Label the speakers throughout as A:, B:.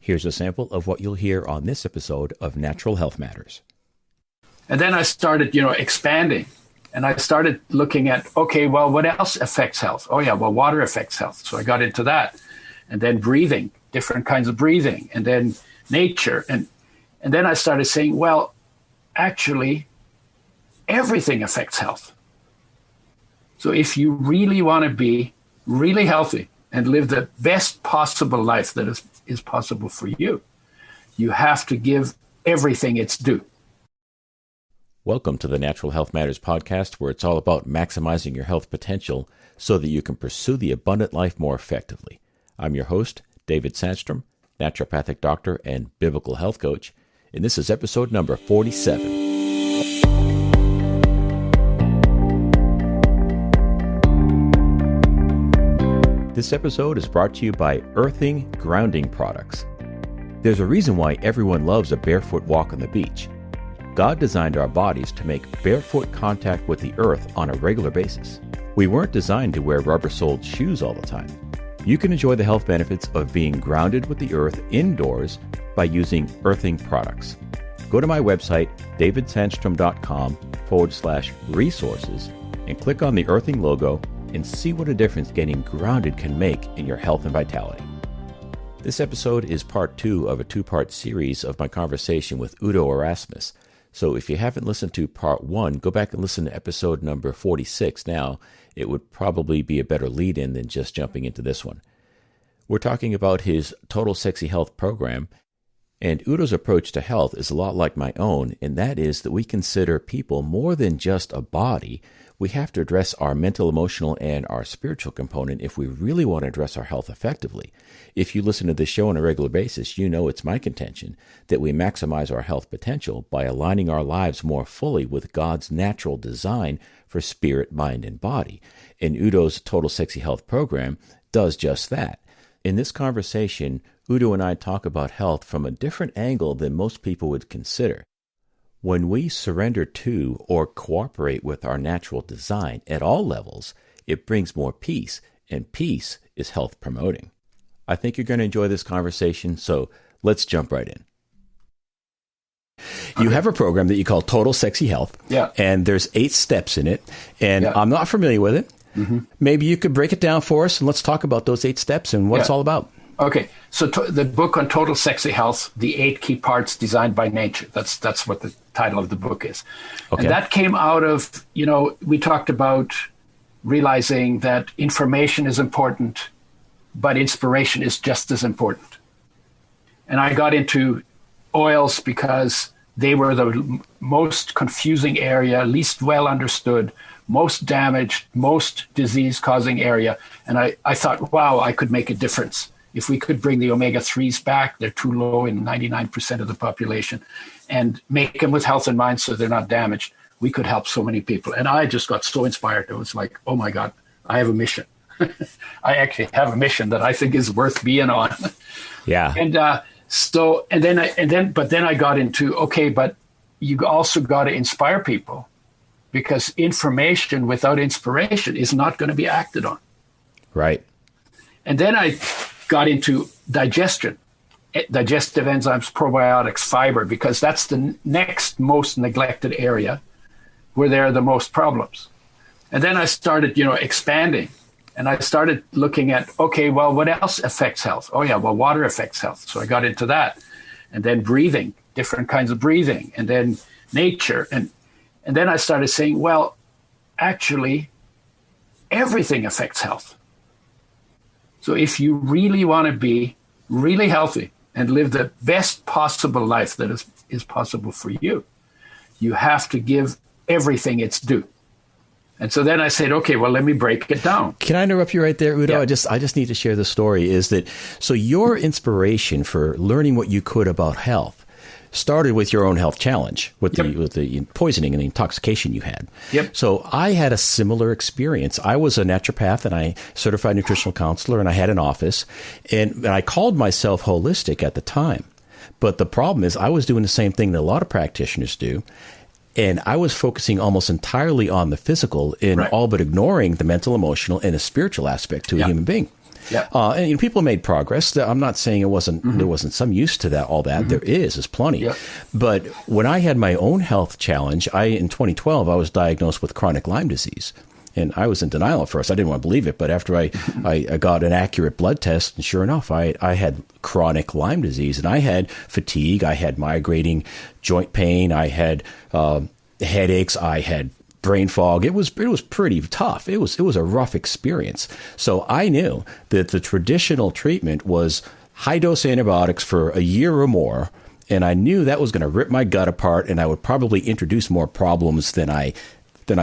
A: Here's a sample of what you'll hear on this episode of Natural Health Matters.
B: And then I started, expanding. And I started looking at, okay, well, what else affects health? Oh, yeah, well, water affects health. So I got into that. And then breathing, different kinds of breathing, and then nature. And then I started saying, well, actually, everything affects health. So if you really want to be really healthy and live the best possible life that is possible for you, you have to give everything its due.
A: Welcome to the Natural Health Matters podcast, where it's all about maximizing your health potential so that you can pursue the abundant life more effectively. I'm your host, David Sandstrom, naturopathic doctor and biblical health coach, and this is episode number 47. This episode is brought to you by Earthing Grounding Products. There's a reason why everyone loves a barefoot walk on the beach. God designed our bodies to make barefoot contact with the earth on a regular basis. We weren't designed to wear rubber-soled shoes all the time. You can enjoy the health benefits of being grounded with the earth indoors by using Earthing products. Go to my website, davidsandstrom.com/resources, and click on the Earthing logo and see what a difference getting grounded can make in your health and vitality. This episode is part 2 of a 2-part series of my conversation with Udo Erasmus. So if you haven't listened to part 1, go back and listen to episode number 46 now. It would probably be a better lead-in than just jumping into this one. We're talking about his Total Sexy Health program, and Udo's approach to health is a lot like my own, and that is that we consider people more than just a body. We have to address our mental, emotional, and our spiritual component if we really want to address our health effectively. If you listen to this show on a regular basis, you know it's my contention that we maximize our health potential by aligning our lives more fully with God's natural design for spirit, mind, and body. And Udo's Total Sexy Health program does just that. In this conversation, Udo and I talk about health from a different angle than most people would consider. When we surrender to or cooperate with our natural design at all levels, it brings more peace, and peace is health promoting. I think you're going to enjoy this conversation, so let's jump right in. You have a program that you call Total Sexy Health, and there's 8 steps in it, and I'm not familiar with it. Mm-hmm. Maybe you could break it down for us, and let's talk about those 8 steps and what it's all about.
B: Okay, so the book on Total Sexy Health, the 8 key parts designed by nature. That's what the title of the book is. Okay. And that came out of, we talked about realizing that information is important, but inspiration is just as important. And I got into oils because they were the most confusing area, least well understood, most damaged, most disease-causing area. And I thought, wow, I could make a difference. If we could bring the omega-3s back, they're too low in 99% of the population, and make them with health in mind so they're not damaged, we could help so many people. And I just got so inspired. It was like, oh my God, I have a mission. I actually have a mission that I think is worth being on.
A: Yeah.
B: And then I got into, okay, but you also got to inspire people, because information without inspiration is not going to be acted on.
A: Right.
B: And then I got into digestion, digestive enzymes, probiotics, fiber, because that's the next most neglected area where there are the most problems. And then I started, expanding, and I started looking at, okay, well, what else affects health? Oh, yeah, well, water affects health. So I got into that. And then breathing, different kinds of breathing, and then nature. And then I started saying, well, actually, everything affects health. So if you really want to be really healthy and live the best possible life that is possible for you, you have to give everything its due. And so then I said, okay, well, let me break it down.
A: Can I interrupt you right there, Udo?
B: Yeah.
A: I just need to share the story. Is that so? Your inspiration for learning what you could about health started with your own health challenge with the poisoning and the intoxication you had.
B: Yep.
A: So I had a similar experience. I was a naturopath and I certified nutritional counselor, and I had an office, and I called myself holistic at the time. But the problem is I was doing the same thing that a lot of practitioners do. And I was focusing almost entirely on the physical and all but ignoring the mental, emotional, and the spiritual aspect to a human being.
B: Yeah.
A: And people made progress. I'm not saying there wasn't some use to that, all that. There is. There's plenty.
B: Yeah.
A: But when I had my own health challenge, in 2012, I was diagnosed with chronic Lyme disease. And I was in denial at first. I didn't want to believe it. But after I got an accurate blood test, and sure enough, I had chronic Lyme disease. And I had fatigue. I had migrating joint pain. I had headaches. I had brain fog. It was pretty tough. It was a rough experience. So I knew that the traditional treatment was high dose antibiotics for a year or more. And I knew that was going to rip my gut apart, and I would probably introduce more problems than I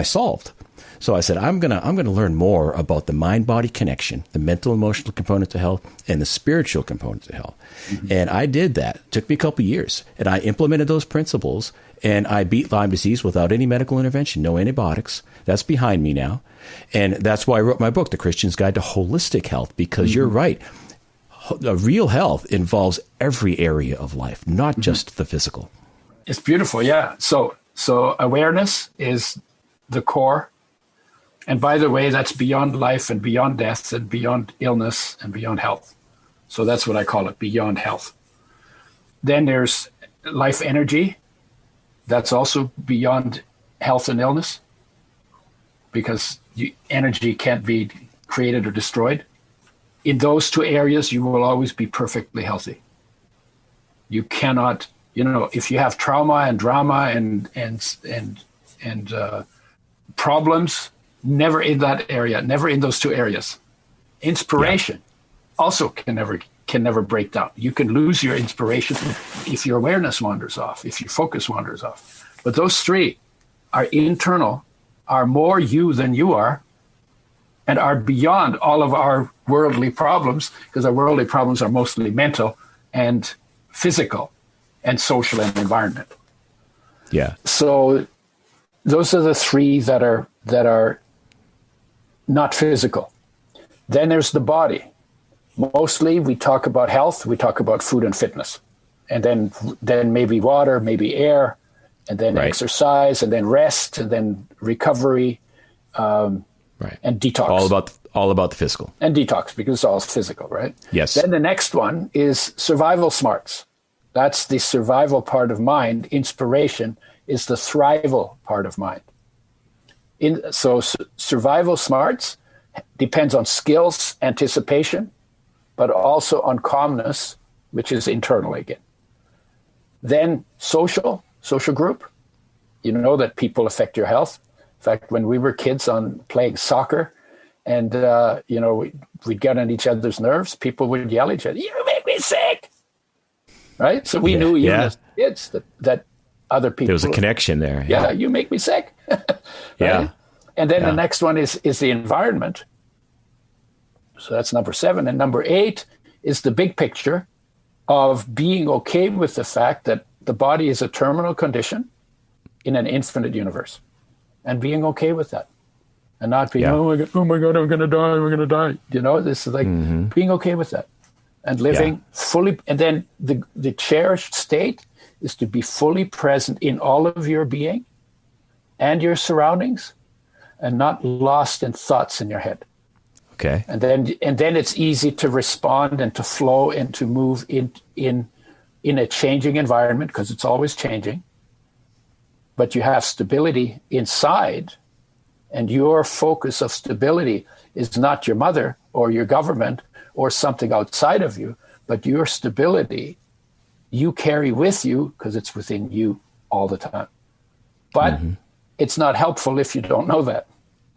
A: solved. So I said, I'm gonna learn more about the mind-body connection, the mental, emotional component to health, and the spiritual component to health. Mm-hmm. And I did that. It took me a couple of years, and I implemented those principles, and I beat Lyme disease without any medical intervention, no antibiotics. That's behind me now. And that's why I wrote my book, The Christian's Guide to Holistic Health, because you're right. Real health involves every area of life, not just the physical.
B: It's beautiful, yeah. So awareness is the core. And by the way, that's beyond life and beyond death and beyond illness and beyond health. So that's what I call it, beyond health. Then there's life energy. That's also beyond health and illness, because energy can't be created or destroyed. In those two areas, you will always be perfectly healthy. You cannot, if you have trauma and drama and problems, never in that area, never in those two areas. Inspiration also can never break down. You can lose your inspiration if your awareness wanders off, if your focus wanders off. But those three are internal, are more you than you are, and are beyond all of our worldly problems, because our worldly problems are mostly mental and physical and social and environmental.
A: Yeah.
B: So those are the three that are not physical. Then there's the body. Mostly we talk about health, we talk about food and fitness. And then maybe water, maybe air, and then exercise, and then rest, and then recovery, and detox.
A: All about the physical.
B: And detox, because it's all physical, right?
A: Yes.
B: Then the next one is survival smarts. That's the survival part of mind. Inspiration is the thrival part of mind. So survival smarts depends on skills, anticipation, but also on calmness, which is internal again. Then social group. You know that people affect your health. In fact, when we were kids on playing soccer, and we'd get on each other's nerves, people would yell at each other, "You make me sick!" Right? So we knew even as kids that other people.
A: There was a connection there.
B: Yeah, you make me sick. Right?
A: Yeah.
B: And then the next one is the environment. So that's number 7. And number 8 is the big picture of being okay with the fact that the body is a terminal condition in an infinite universe, and being okay with that, and not being, oh my God, I'm going to die. This is like being okay with that and living fully. And then the cherished state is to be fully present in all of your being and your surroundings, and not lost in thoughts in your head.
A: Okay.
B: And then it's easy to respond and to flow and to move in a changing environment, because it's always changing. But you have stability inside, and your focus of stability is not your mother or your government or something outside of you, but your stability you carry with you, because it's within you all the time. But it's not helpful if you don't know that.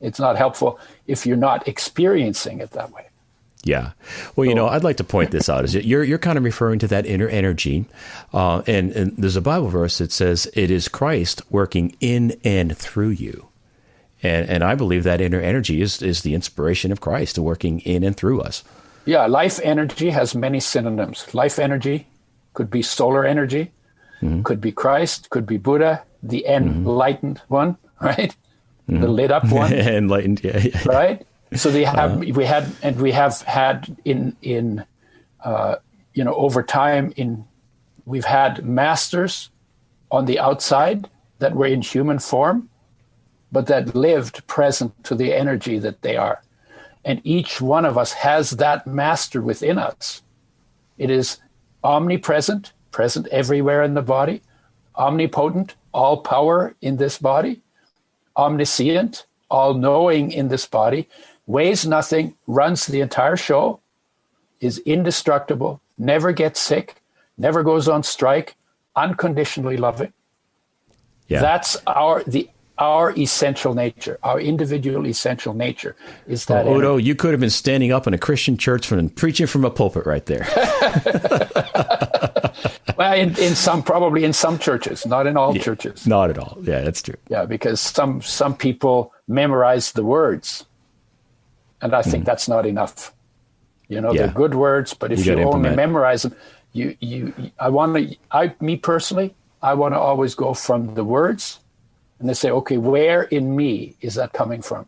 B: It's not helpful if you're not experiencing it that way.
A: Yeah. Well, I'd like to point this out. You're kind of referring to that inner energy. And there's a Bible verse that says it is Christ working in and through you. And I believe that inner energy is the inspiration of Christ working in and through us.
B: Yeah. Life energy has many synonyms. Life energy could be solar energy, could be Christ, could be Buddha, the enlightened one, right? The lit up one.
A: Enlightened, yeah.
B: Right? So we have had in over time we've had masters on the outside that were in human form, but that lived present to the energy that they are. And each one of us has that master within us. It is omnipresent, present everywhere in the body, omnipotent, all power in this body, omniscient, all knowing in this body, weighs nothing, runs the entire show, is indestructible, never gets sick, never goes on strike, unconditionally loving. Yeah. That's our essential nature, our individual essential nature is that.
A: Well, Udo, you could have been standing up in a Christian church and preaching from a pulpit right there.
B: Well, probably in some churches, not in all churches.
A: Not at all. Yeah, that's true.
B: Yeah, because some people memorize the words, and I think that's not enough. They're good words, but if you only memorize them, me personally, I want to always go from the words. And they say, okay, where in me is that coming from?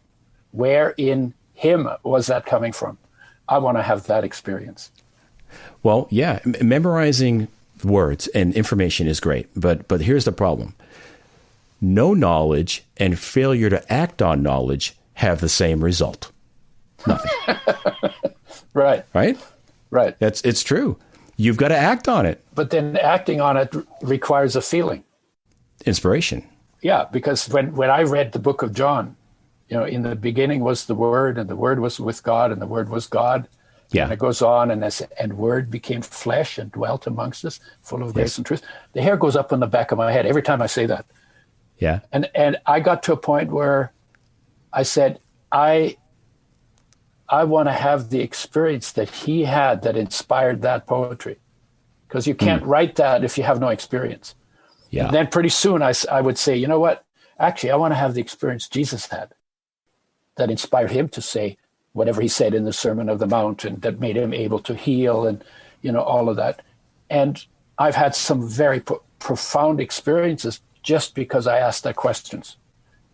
B: Where in him was that coming from? I want to have that experience.
A: Well, yeah, memorizing words and information is great. But here's the problem. No knowledge and failure to act on knowledge have the same result. Nothing.
B: Right.
A: Right?
B: Right.
A: It's true. You've got to act on it.
B: But then acting on it requires a feeling.
A: Inspiration.
B: Yeah, because when I read the book of John, in the beginning was the Word, and the Word was with God, and the Word was God.
A: Yeah.
B: And it goes on, and Word became flesh and dwelt amongst us, full of grace and truth. The hair goes up on the back of my head every time I say that.
A: Yeah.
B: And I got to a point where I said, I want to have the experience that he had that inspired that poetry. Because you can't write that if you have no experience. Yeah. And then pretty soon I would say, you know what? Actually, I want to have the experience Jesus had that inspired him to say whatever he said in the Sermon of the Mount, and that made him able to heal and, all of that. And I've had some very profound experiences just because I asked that questions.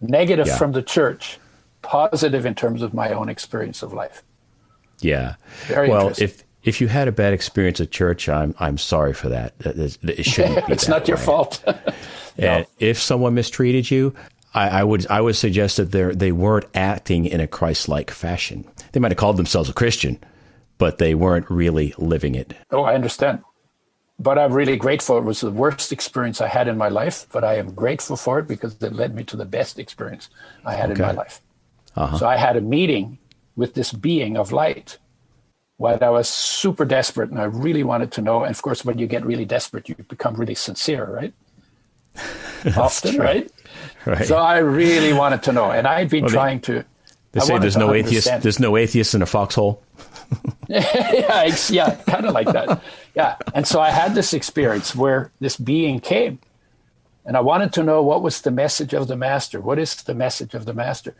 B: Negative from the church, positive in terms of my own experience of life.
A: Yeah.
B: Very interesting.
A: If you had a bad experience at church, I'm sorry for that. It shouldn't be.
B: It's not your fault.
A: And if someone mistreated you, I would suggest that they weren't acting in a Christ-like fashion. They might have called themselves a Christian, but they weren't really living it.
B: Oh, I understand. But I'm really grateful. It was the worst experience I had in my life, but I am grateful for it because it led me to the best experience I had in my life. Uh-huh. So I had a meeting with this being of light when I was super desperate and I really wanted to know. And of course, when you get really desperate, you become really sincere, right? Often,
A: true.
B: Right? So I really wanted to know. And I'd been trying to.
A: They say there's no atheist in a foxhole.
B: yeah, kind of like that. Yeah. And so I had this experience where this being came and I wanted to know what was the message of the master. What is the message of the master?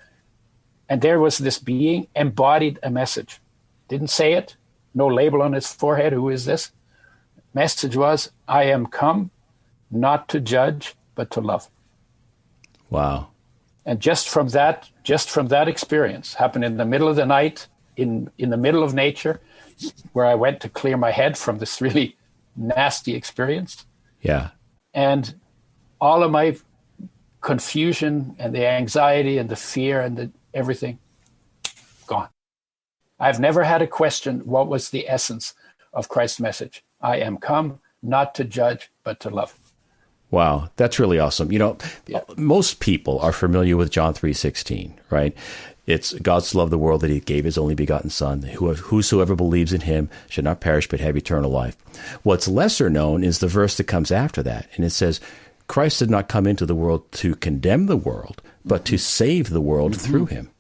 B: And there was this being embodied a message. Didn't say it. No label on his forehead. Who is this? Message was, I am come not to judge, but to love.
A: Wow.
B: And just from that experience, happened in the middle of the night, in the middle of nature, where I went to clear my head from this really nasty experience.
A: Yeah.
B: And all of my confusion and the anxiety and the fear and the everything, gone. I've never had a question, what was the essence of Christ's message? I am come not to judge, but to love.
A: Wow, that's really awesome. Most people are familiar with John 3:16, right? It's God's love the world that he gave his only begotten son. Whosoever believes in him should not perish but have eternal life. What's lesser known is the verse that comes after that. And it says, Christ did not come into the world to condemn the world, but to save the world through him,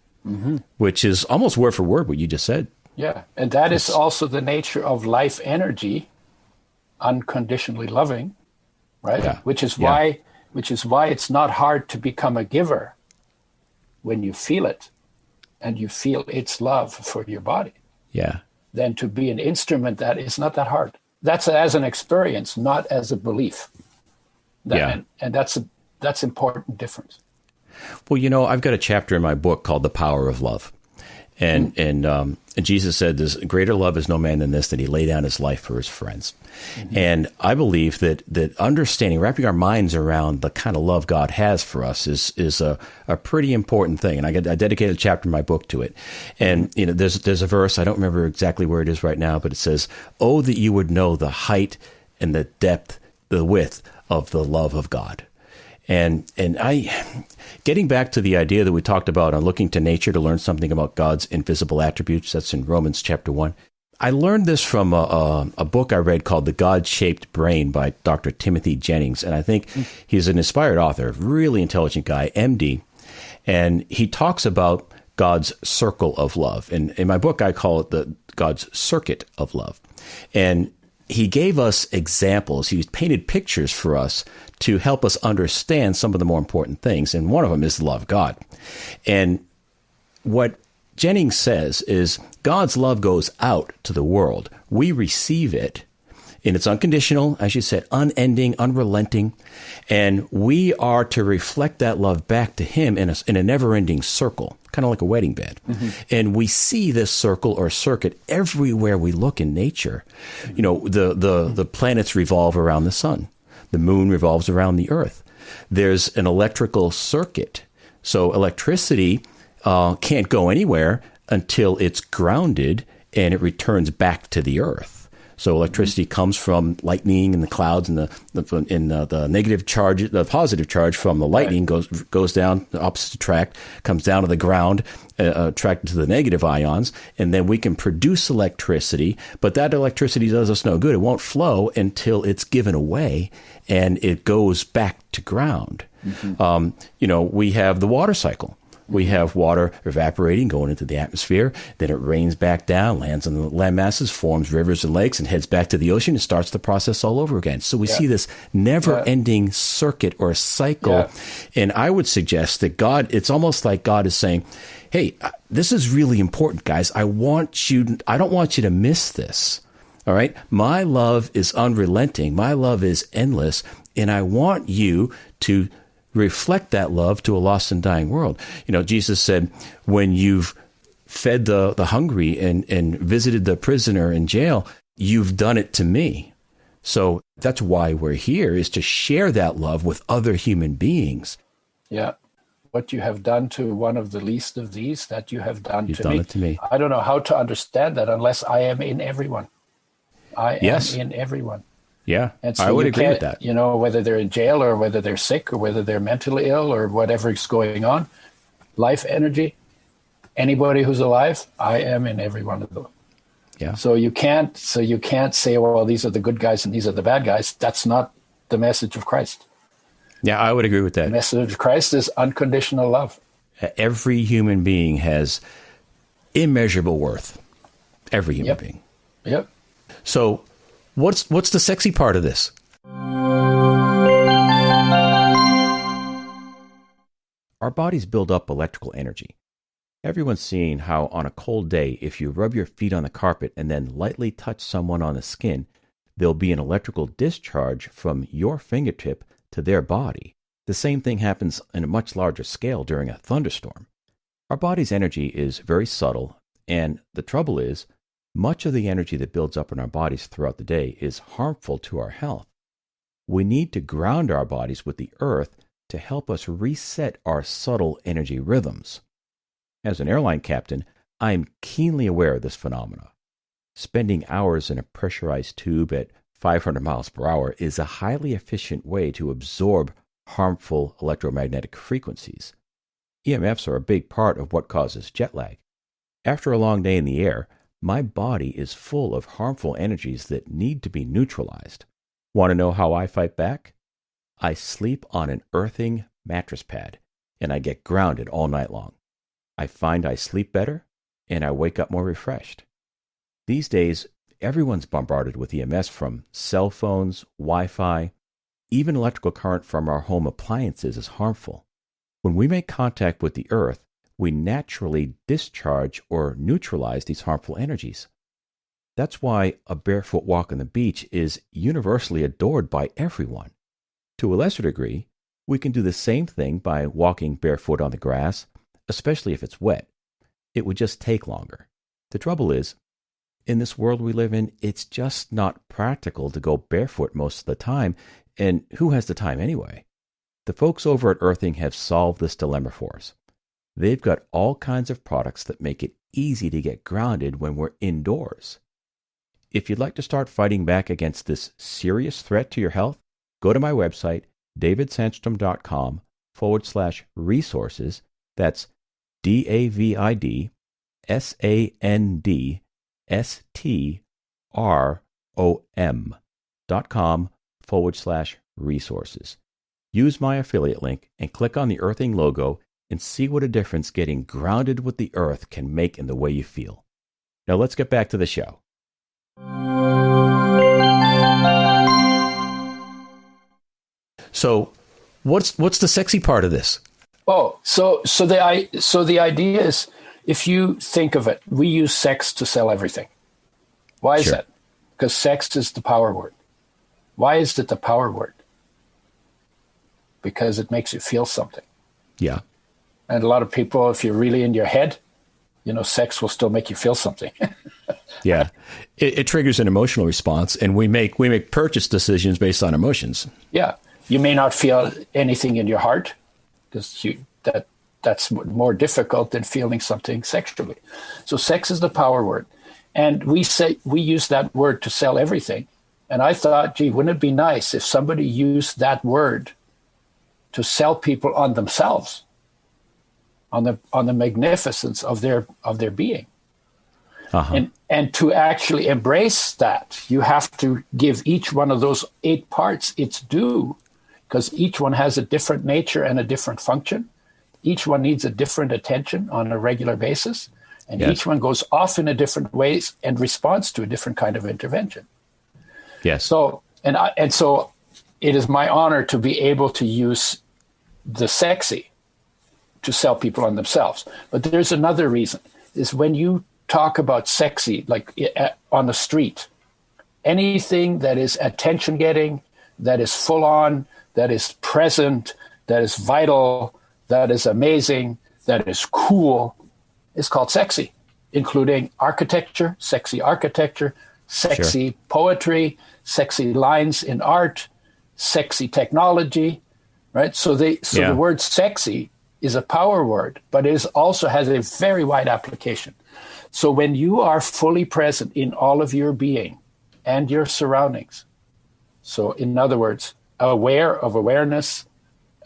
A: which is almost word for word what you just said.
B: Yeah, and that is also the nature of life energy, unconditionally loving, right? Yeah. Which is why it's not hard to become a giver when you feel it and you feel its love for your body.
A: Yeah.
B: Then to be an instrument, that is not that hard. That's as an experience, not as a belief. And that's important difference.
A: Well, I've got a chapter in my book called The Power of Love. And Jesus said, "This greater love is no man than this, that he lay down his life for his friends." And I believe that understanding, wrapping our minds around the kind of love God has for us is a pretty important thing. And I dedicated a chapter in my book to it. And there's a verse, I don't remember exactly where it is right now, but it says, "Oh, that you would know the height and the depth, the width of the love of God." And getting back to the idea that we talked about on looking to nature to learn something about God's invisible attributes, that's in Romans chapter 1. I learned this from a book I read called The God-Shaped Brain by Dr. Timothy Jennings. And I think he's an inspired author, really intelligent guy, MD. And he talks about God's circle of love. And in my book, I call it God's circuit of love. And he gave us examples. He painted pictures for us to help us understand some of the more important things. And one of them is the love of God. And what Jennings says is God's love goes out to the world. We receive it, and it's unconditional, as you said, unending, unrelenting. And we are to reflect that love back to him in a never-ending circle, kind of like a wedding band. And we see this circle or circuit everywhere we look in nature. The planets revolve around the sun. The moon revolves around the earth. There's an electrical circuit. So electricity can't go anywhere until it's grounded and it returns back to the earth. So electricity comes from lightning and the clouds, and the negative charge, the positive charge from the lightning goes down the opposite track, comes down to the ground, attracted to the negative ions, and then we can produce electricity. But that electricity does us no good. It won't flow until it's given away and it goes back to ground. We have the water cycle. We have water evaporating, going into the atmosphere. Then it rains back down, lands on the land masses, forms rivers and lakes, and heads back to the ocean and starts the process all over again. So we see this never-ending circuit or cycle. And I would suggest that God, it's almost like God is saying, hey, this is really important, guys. I don't want you to miss this. All right? My love is unrelenting. My love is endless. And I want you to reflect that love to a lost and dying world. Jesus said, when you've fed the hungry and visited the prisoner in jail, you've done it to me. So that's why we're here, is to share that love with other human beings.
B: Yeah. What you have done to one of the least of these, that you have done
A: You've
B: to
A: done
B: me.
A: It to me.
B: I don't know how to understand that unless I am in everyone. I am in everyone.
A: Yeah,
B: and so
A: I would agree with that.
B: Whether they're in jail or whether they're sick or whether they're mentally ill or whatever is going on, life energy, anybody who's alive, I am in every one of them.
A: Yeah.
B: So you can't say, well, these are the good guys and these are the bad guys. That's not the message of Christ.
A: Yeah, I would agree with that.
B: The message of Christ is unconditional love.
A: Every human being has immeasurable worth. Every human being.
B: Yep.
A: So what's the sexy part of this? Our bodies build up electrical energy. Everyone's seen how on a cold day, if you rub your feet on the carpet and then lightly touch someone on the skin, there'll be an electrical discharge from your fingertip to their body. The same thing happens on a much larger scale during a thunderstorm. Our body's energy is very subtle, and the trouble is, much of the energy that builds up in our bodies throughout the day is harmful to our health. We need to ground our bodies with the earth to help us reset our subtle energy rhythms. As an airline captain, I am keenly aware of this phenomena. Spending hours in a pressurized tube at 500 miles per hour is a highly efficient way to absorb harmful electromagnetic frequencies. EMFs are a big part of what causes jet lag. After a long day in the air, my body is full of harmful energies that need to be neutralized. Want to know how I fight back? I sleep on an earthing mattress pad, and I get grounded all night long. I find I sleep better, and I wake up more refreshed. These days, everyone's bombarded with EMS from cell phones, Wi-Fi. Even electrical current from our home appliances is harmful. When we make contact with the earth, we naturally discharge or neutralize these harmful energies. That's why a barefoot walk on the beach is universally adored by everyone. To a lesser degree, we can do the same thing by walking barefoot on the grass, especially if it's wet. It would just take longer. The trouble is, in this world we live in, it's just not practical to go barefoot most of the time, and who has the time anyway? The folks over at Earthing have solved this dilemma for us. They've got all kinds of products that make it easy to get grounded when we're indoors. If you'd like to start fighting back against this serious threat to your health, go to my website, davidsandstrom.com/resources. That's DavidSandstrom.com/resources. Use my affiliate link and click on the Earthing logo and see what a difference getting grounded with the earth can make in the way you feel. Now let's get back to the show. So, what's the sexy part of this?
B: Oh, so the idea is, if you think of it, we use sex to sell everything. Why is that? Because sex is the power word. Why is it the power word? Because it makes you feel something.
A: Yeah.
B: And a lot of people, if you're really in your head, sex will still make you feel something.
A: Yeah. It triggers an emotional response, and we make purchase decisions based on emotions.
B: Yeah. You may not feel anything in your heart, because that's more difficult than feeling something sexually. So sex is the power word. And we use that word to sell everything. And I thought, gee, wouldn't it be nice if somebody used that word to sell people on themselves, on the magnificence of their being. Uh-huh. And to actually embrace that, you have to give each one of those 8 parts its due, because each one has a different nature and a different function. Each one needs a different attention on a regular basis, and each one goes off in a different ways and responds to a different kind of intervention.
A: Yes.
B: So so it is my honor to be able to use the sexy to sell people on themselves. But there's another reason, is when you talk about sexy, like on the street, anything that is attention-getting, that is full-on, that is present, that is vital, that is amazing, that is cool, is called sexy, including architecture, sexy poetry, sexy lines in art, sexy technology, right? So the word sexy is a power word, but it also has a very wide application. So when you are fully present in all of your being and your surroundings, so in other words, aware of awareness,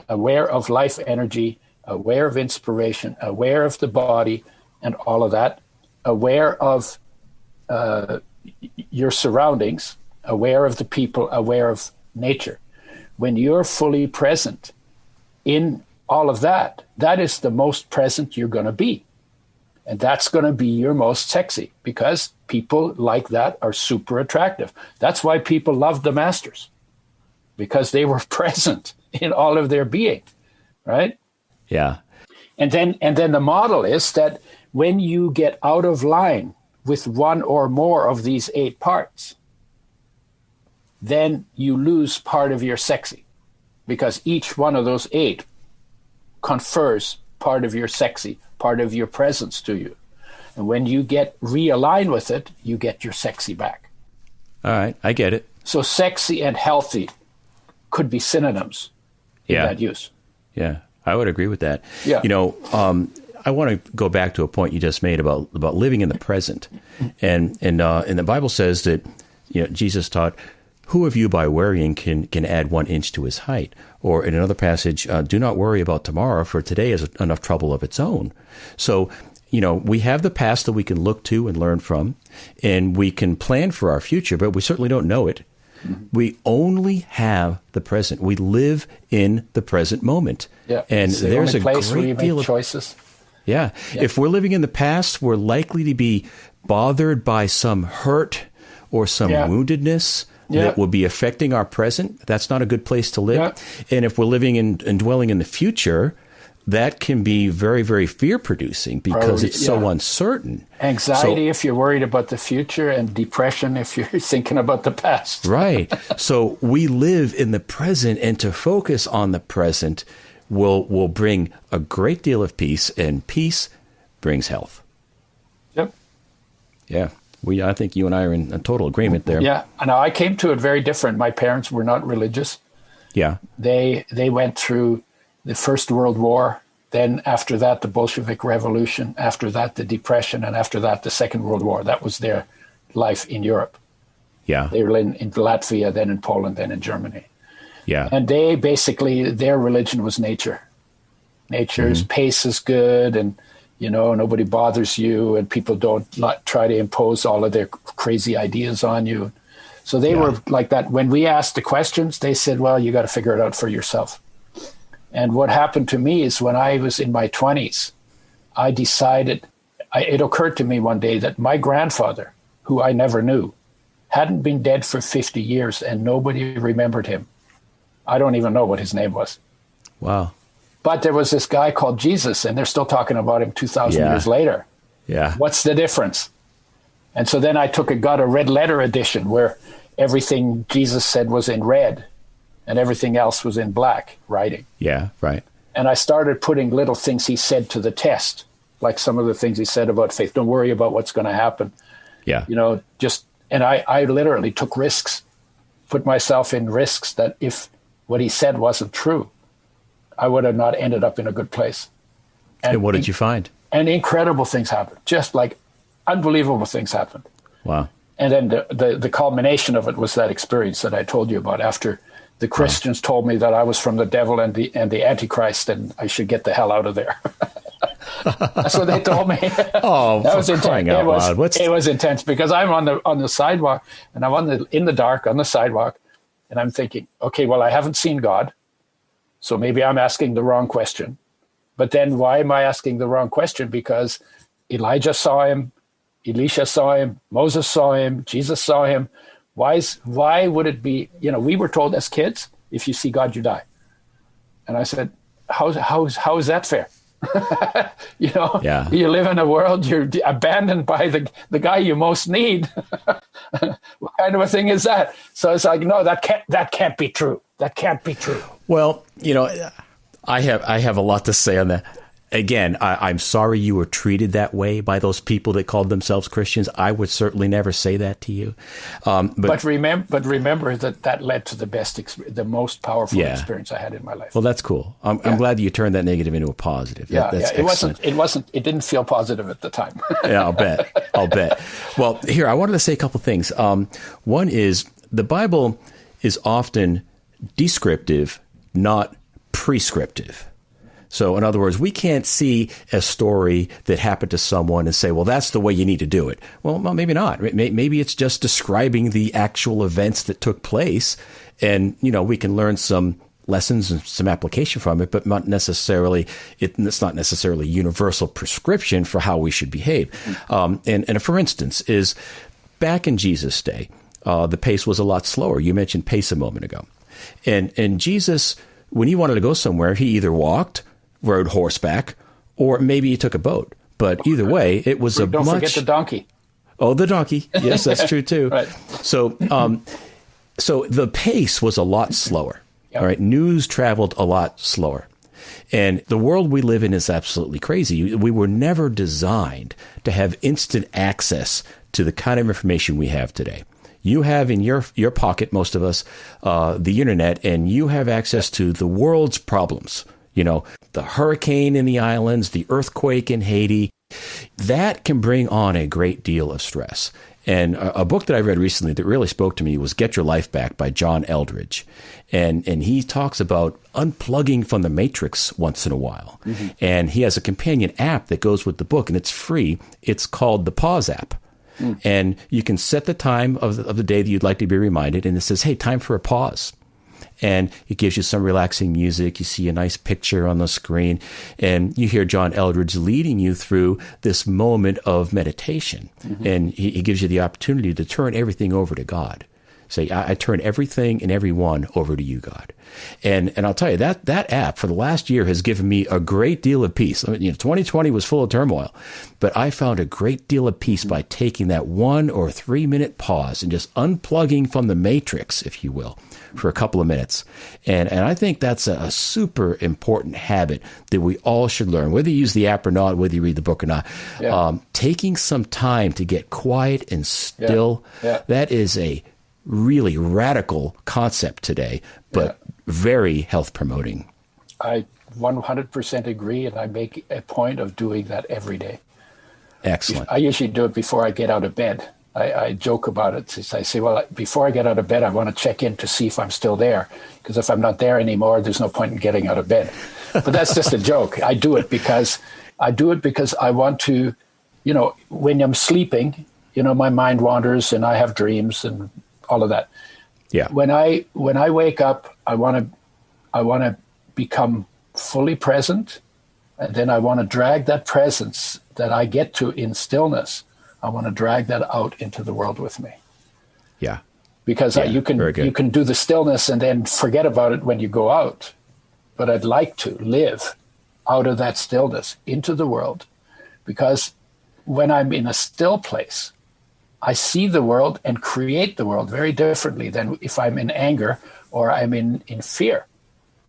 B: aware of life energy, aware of inspiration, aware of the body and all of that, aware of your surroundings, aware of the people, aware of nature. When you're fully present in all of that, that is the most present you're going to be. And that's going to be your most sexy, because people like that are super attractive. That's why people love the masters, because they were present in all of their being, right?
A: Yeah.
B: And then the model is that when you get out of line with one or more of these 8 parts, then you lose part of your sexy, because each one of those 8 confers part of your sexy, part of your presence to you. And when you get realigned with it, you get your sexy back.
A: All right, I get it.
B: So sexy and healthy could be synonyms in that use.
A: Yeah, I would agree with that.
B: Yeah.
A: I want to go back to a point you just made about living in the present. And the Bible says that, Jesus taught, who of you by worrying can add 1 inch to his height? Or in another passage, do not worry about tomorrow, for today has enough trouble of its own. So, we have the past that we can look to and learn from, and we can plan for our future, but we certainly don't know it. Mm-hmm. We only have the present. We live in the present moment.
B: Yeah.
A: And there's a
B: place
A: great deal of
B: choices.
A: Yeah. If we're living in the past, we're likely to be bothered by some hurt or some woundedness that will be affecting our present. That's not a good place to live. Yeah. And if we're living and dwelling in the future, that can be very, very fear-producing because it's so uncertain.
B: Anxiety if you're worried about the future, and depression if you're thinking about the past.
A: Right. So we live in the present, and to focus on the present will bring a great deal of peace, and peace brings health. Yeah. I think you and I are in a total agreement there.
B: Yeah. Now, I came to it very different. My parents were not religious.
A: Yeah.
B: They went through the First World War. Then after that, the Bolshevik Revolution. After that, the Depression. And after that, the Second World War. That was their life in Europe.
A: Yeah.
B: They were in Latvia, then in Poland, then in Germany.
A: Yeah.
B: And they basically, their religion was nature. Nature's pace is good, and, nobody bothers you, and people don't try to impose all of their crazy ideas on you. So they were like that. When we asked the questions, they said, well, you got to figure it out for yourself. And what happened to me is when I was in my 20s, I decided, it occurred to me one day that my grandfather, who I never knew, hadn't been dead for 50 years and nobody remembered him. I don't even know what his name was.
A: Wow.
B: But there was this guy called Jesus, and they're still talking about him 2,000 years later.
A: Yeah.
B: What's the difference? And so then I got a red letter edition where everything Jesus said was in red and everything else was in black writing.
A: Yeah, right.
B: And I started putting little things he said to the test, like some of the things he said about faith. Don't worry about what's going to happen.
A: Yeah.
B: And I literally took risks, put myself in risks that if what he said wasn't true, I would have not ended up in a good place.
A: And what did you find?
B: And incredible things happened, just like unbelievable things happened.
A: Wow.
B: And then the culmination of it was that experience that I told you about after the Christians told me that I was from the devil and the Antichrist and I should get the hell out of there. That's what they told me.
A: Oh, that was intense.
B: It was intense because I'm on the sidewalk and I'm in the dark on the sidewalk and I'm thinking, okay, well, I haven't seen God. So maybe I'm asking the wrong question. But then why am I asking the wrong question? Because Elijah saw him, Elisha saw him, Moses saw him, Jesus saw him. Why would it be, we were told as kids, if you see God, you die. And I said, how is that fair? You live in a world, you're abandoned by the guy you most need. What kind of a thing is that? So it's like, no, that can't be true. That can't be true.
A: Well, I have a lot to say on that. Again, I'm sorry you were treated that way by those people that called themselves Christians. I would certainly never say that to you. But remember that led to the most powerful experience I had in my life. Well, that's cool. I'm glad that you turned that negative into a positive. That's excellent.
B: It didn't feel positive at the time.
A: Yeah, I'll bet. Well, here, I wanted to say a couple things. One is the Bible is often descriptive, not prescriptive. So in other words, we can't see a story that happened to someone and say, well, that's the way you need to do it. Well, maybe not. Maybe it's just describing the actual events that took place. And, we can learn some lessons and some application from it, but not necessarily, it's not necessarily universal prescription for how we should behave. And for instance, is back in Jesus' day, the pace was a lot slower. You mentioned pace a moment ago. And Jesus, when he wanted to go somewhere, he either walked, rode horseback, or maybe he took a boat. But either way, it was
B: Don't forget the donkey.
A: Oh, the donkey. Yes, that's true too.
B: Right.
A: So the pace was a lot slower.
B: Yep.
A: All right. News traveled a lot slower. And the world we live in is absolutely crazy. We were never designed to have instant access to the kind of information we have today. You have in your pocket, most of us, the internet, and you have access to the world's problems. The hurricane in the islands, the earthquake in Haiti, that can bring on a great deal of stress. And a book that I read recently that really spoke to me was Get Your Life Back by John Eldredge. And he talks about unplugging from the matrix once in a while. Mm-hmm. And he has a companion app that goes with the book, and it's free. It's called the Pause app. Mm. And you can set the time of the day that you'd like to be reminded, and it says, hey, time for a pause. And it gives you some relaxing music. You see a nice picture on the screen, and you hear John Eldredge leading you through this moment of meditation. Mm-hmm. And he gives you the opportunity to turn everything over to God. Say, I turn everything and everyone over to you, God. And I'll tell you, that app for the last year has given me a great deal of peace. I mean, 2020 was full of turmoil, but I found a great deal of peace by taking that 1 or 3 minute pause and just unplugging from the matrix, if you will, for a couple of minutes. And I think that's a super important habit that we all should learn, whether you use the app or not, whether you read the book or not. Yeah. Taking some time to get quiet and still, that is a really radical concept today, but very health promoting.
B: I 100% agree, and I make a point of doing that every day.
A: Excellent.
B: I usually do it before I get out of bed. I joke about it. I say, well, before I get out of bed, I want to check in to see if I'm still there, because if I'm not there anymore, there's no point in getting out of bed. But that's just a joke. I do it because I want to, when I'm sleeping, my mind wanders and I have dreams and all of that.
A: Yeah.
B: When I wake up, I want to become fully present, and then I want to drag that presence that I get to in stillness. I want to drag that out into the world with me.
A: Yeah.
B: Because you can do the stillness and then forget about it when you go out. But I'd like to live out of that stillness into the world, because when I'm in a still place, I see the world and create the world very differently than if I'm in anger or I'm in fear.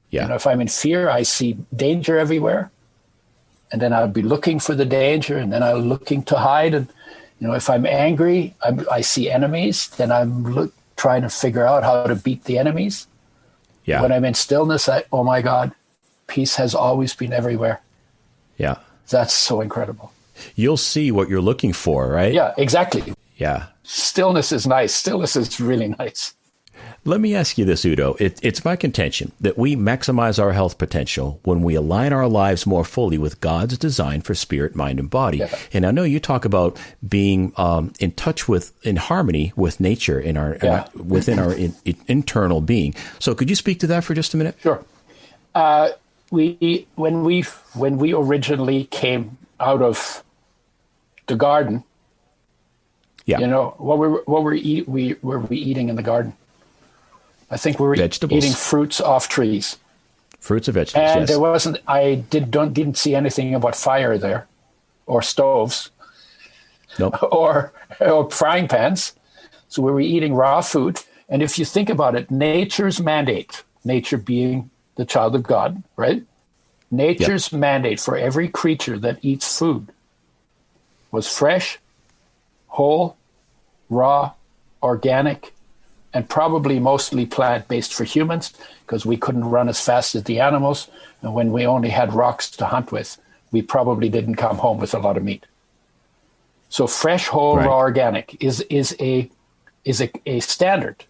A: Yeah.
B: If I'm in fear, I see danger everywhere, and then I'll be looking for the danger, and then I'm looking to hide. And if I'm angry, I see enemies, then I'm trying to figure out how to beat the enemies.
A: Yeah.
B: When I'm in stillness, oh my God, peace has always been everywhere.
A: Yeah.
B: That's so incredible.
A: You'll see what you're looking for, right?
B: Yeah, exactly.
A: Yeah.
B: Stillness is nice. Stillness is really nice.
A: Let me ask you this, Udo. It's my contention that we maximize our health potential when we align our lives more fully with God's design for spirit, mind, and body. Yeah. And I know you talk about being in touch in harmony with nature within our internal being. So could you speak to that for just a minute?
B: Sure. When we originally came out of the garden, what were we eating in the garden? I think we were eating fruits off trees.
A: Fruits and vegetables,
B: and
A: yes.
B: there wasn't. I didn't see anything about fire there, or stoves,
A: nope.
B: or frying pans. So we were eating raw food. And if you think about it, nature's mandate, nature being the child of God, right? Nature's mandate for every creature that eats food was fresh, whole, raw, organic, and probably mostly plant-based for humans, because we couldn't run as fast as the animals. And when we only had rocks to hunt with, we probably didn't come home with a lot of meat. So fresh, whole, raw, organic is a standard.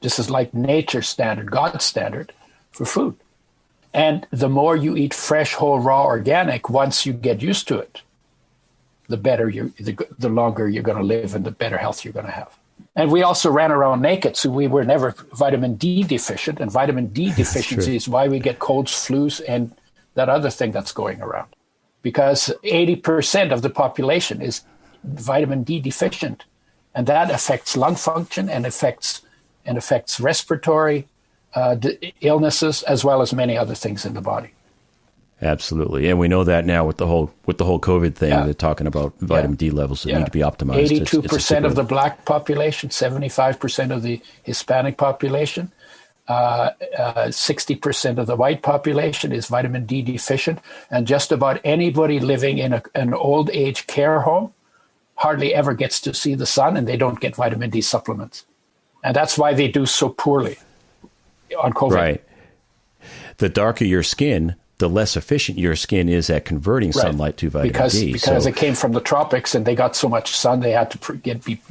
B: This is like nature's standard, God's standard for food. And the more you eat fresh, whole, raw, organic, once you get used to it, the better the longer you're going to live and the better health you're going to have. And we also ran around naked, so we were never vitamin D deficient. And vitamin D deficiency is why we get colds, flus, and that other thing that's going around. Because 80% of the population is vitamin D deficient. And that affects lung function and affects respiratory illnesses, as well as many other things in the body.
A: Absolutely. And we know that now with the whole COVID thing, they're talking about vitamin D levels that need to be optimized.
B: 82% of the black population, 75% of the Hispanic population, 60% of the white population is vitamin D deficient. And just about anybody living in an old age care home hardly ever gets to see the sun, and they don't get vitamin D supplements. And that's why they do so poorly on COVID.
A: Right. The darker your skin, the less efficient your skin is at converting sunlight to vitamin D.
B: Because it came from the tropics and they got so much sun, they had to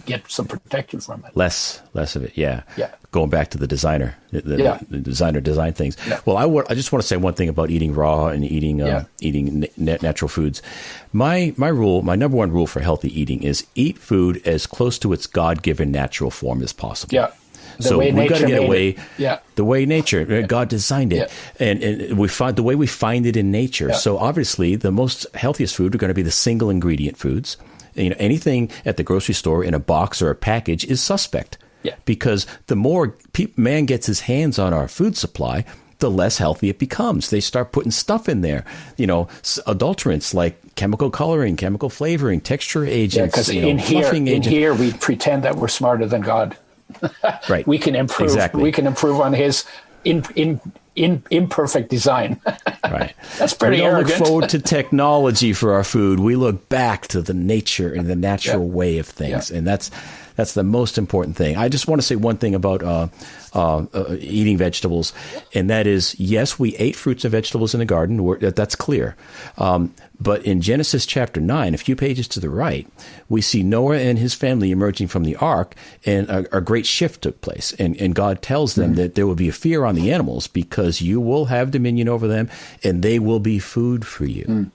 B: get some protection from it.
A: Less of it, yeah. Going back to the designer, the designer design things. Yeah. Well, I just want to say one thing about eating raw and eating natural foods. My number one rule for healthy eating is eat food as close to its God-given natural form as possible.
B: Yeah.
A: So we've got to get away the way nature, God designed it. And we find the way we find it in nature. Yeah. So obviously the most healthiest food are going to be the single ingredient foods. Anything at the grocery store in a box or a package is suspect.
B: Yeah.
A: Because the more man gets his hands on our food supply, the less healthy it becomes. They start putting stuff in there, adulterants like chemical coloring, chemical flavoring, texture agents, fluffing agents. In here, we pretend that we're smarter than God.
B: Right. We can improve.
A: Exactly.
B: We can improve on his imperfect design.
A: Right.
B: That's pretty arrogant.
A: We don't look forward to technology for our food. We look back to the nature and the natural way of things, and that's the most important thing. I just want to say one thing about eating vegetables, and that is, yes, we ate fruits and vegetables in the garden. That's clear. But in Genesis chapter 9, a few pages to the right, we see Noah and his family emerging from the ark, and a great shift took place. And God tells them that there will be a fear on the animals because you will have dominion over them, and they will be food for you.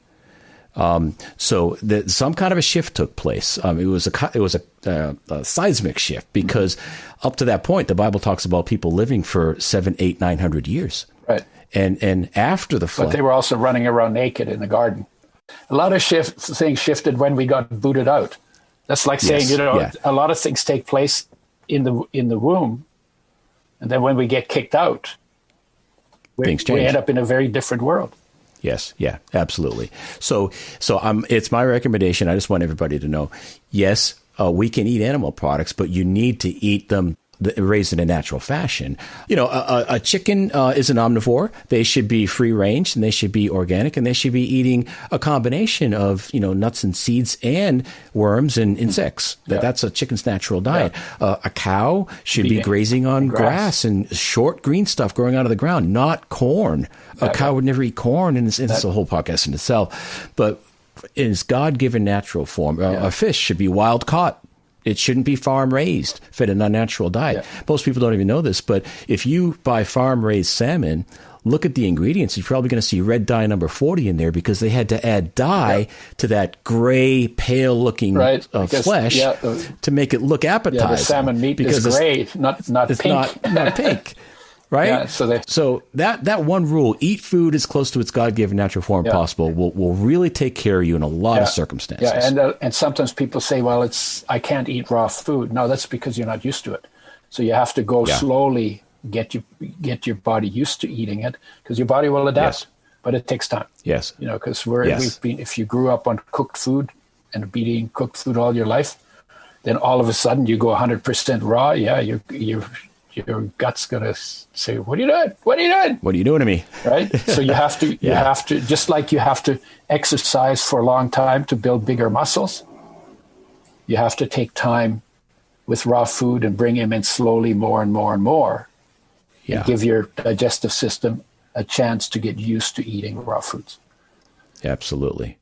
A: So some kind of a shift took place. It was a seismic shift because up to that point, the Bible talks about people living for 700, 800, 900 years.
B: Right.
A: And after the flood,
B: but they were also running around naked in the garden. A lot of things shifted when we got booted out. That's like saying, a lot of things take place in the womb, and then when we get kicked out, we end up in a very different world.
A: Yes. Yeah, absolutely. So it's my recommendation. I just want everybody to know, yes, we can eat animal products, but you need to eat them raised in a natural fashion. A chicken is an omnivore. They should be free range, and they should be organic, and they should be eating a combination of, nuts and seeds and worms and insects. That's a chicken's natural diet. A cow should be grazing on grass and short green stuff growing out of the ground, not corn. A cow would never eat corn, and it's a whole podcast in itself. But in its God-given natural form, a fish should be wild caught. It shouldn't be farm raised, fed an unnatural diet. Yeah. Most people don't even know this, but if you buy farm raised salmon, look at the ingredients. You're probably going to see red dye number 40 in there because they had to add dye to that gray, pale looking flesh to make it look appetizing.
B: Yeah, the salmon meat is gray, not pink.
A: Not pink. Right?
B: Yeah,
A: so that one rule, eat food as close to its God-given natural form possible, will really take care of you in a lot of circumstances.
B: Yeah, and sometimes people say, well, I can't eat raw food. No, that's because you're not used to it. So you have to go slowly, get your body used to eating it, because your body will adapt. Yes. But it takes time.
A: Yes.
B: Because if you grew up on cooked food and been eating cooked food all your life, then all of a sudden you go 100% raw. Yeah, your gut's going to say, what are you doing? What are you doing?
A: What are you doing to me?
B: Right? So you have to, just like you have to exercise for a long time to build bigger muscles, you have to take time with raw food and bring him in slowly more and more and more. And give your digestive system a chance to get used to eating raw foods.
A: Absolutely.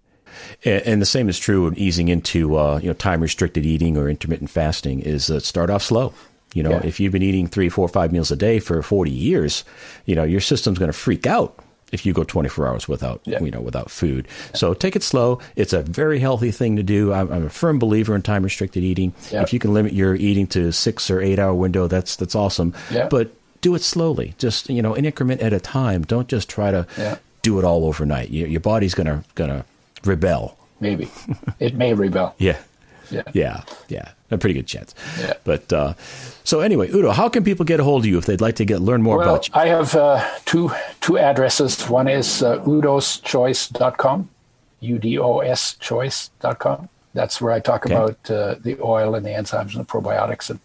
A: And the same is true of easing into time-restricted eating or intermittent fasting is start off slow. If you've been eating 3, 4, 5 meals a day for 40 years, your system's going to freak out if you go 24 hours without food. So take it slow. It's a very healthy thing to do. I'm a firm believer in time-restricted eating. Yeah. If you can limit your eating to 6 or 8 hour window, that's awesome. Yeah. But do it slowly, just an increment at a time. Don't just try to do it all overnight. Your body's going to rebel.
B: Maybe it may rebel.
A: Yeah. A pretty good chance. Yeah. But so anyway, Udo, how can people get a hold of you if they'd like to learn more about you?
B: I have two addresses. One is udoschoice.com, udoschoice.com. That's where I talk about the oil and the enzymes and the probiotics and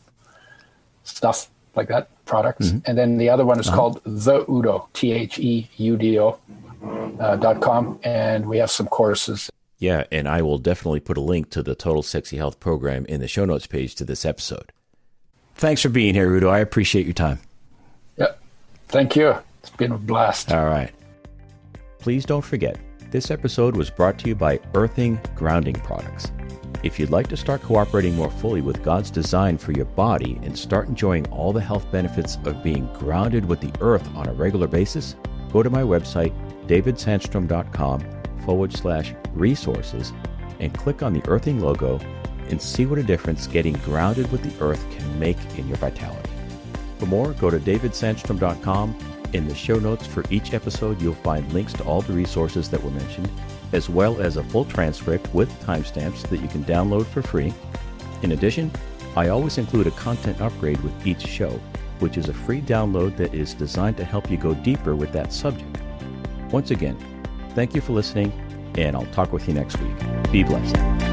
B: stuff like that, products. Mm-hmm. And then the other one is called The Udo, THEUDO.com. And we have some courses.
A: Yeah, and I will definitely put a link to the Total Sexy Health program in the show notes page to this episode. Thanks for being here, Udo. I appreciate your time.
B: Yeah, thank you. It's been a blast.
A: All right. Please don't forget, this episode was brought to you by Earthing Grounding Products. If you'd like to start cooperating more fully with God's design for your body and start enjoying all the health benefits of being grounded with the earth on a regular basis, go to my website, davidsandstrom.com/resources, and click on the Earthing logo and see what a difference getting grounded with the earth can make in your vitality. For more, go to davidsandstrom.com. In the show notes for each episode, you'll find links to all the resources that were mentioned, as well as a full transcript with timestamps that you can download for free. In addition, I always include a content upgrade with each show, which is a free download that is designed to help you go deeper with that subject. Once again, thank you for listening, and I'll talk with you next week. Be blessed.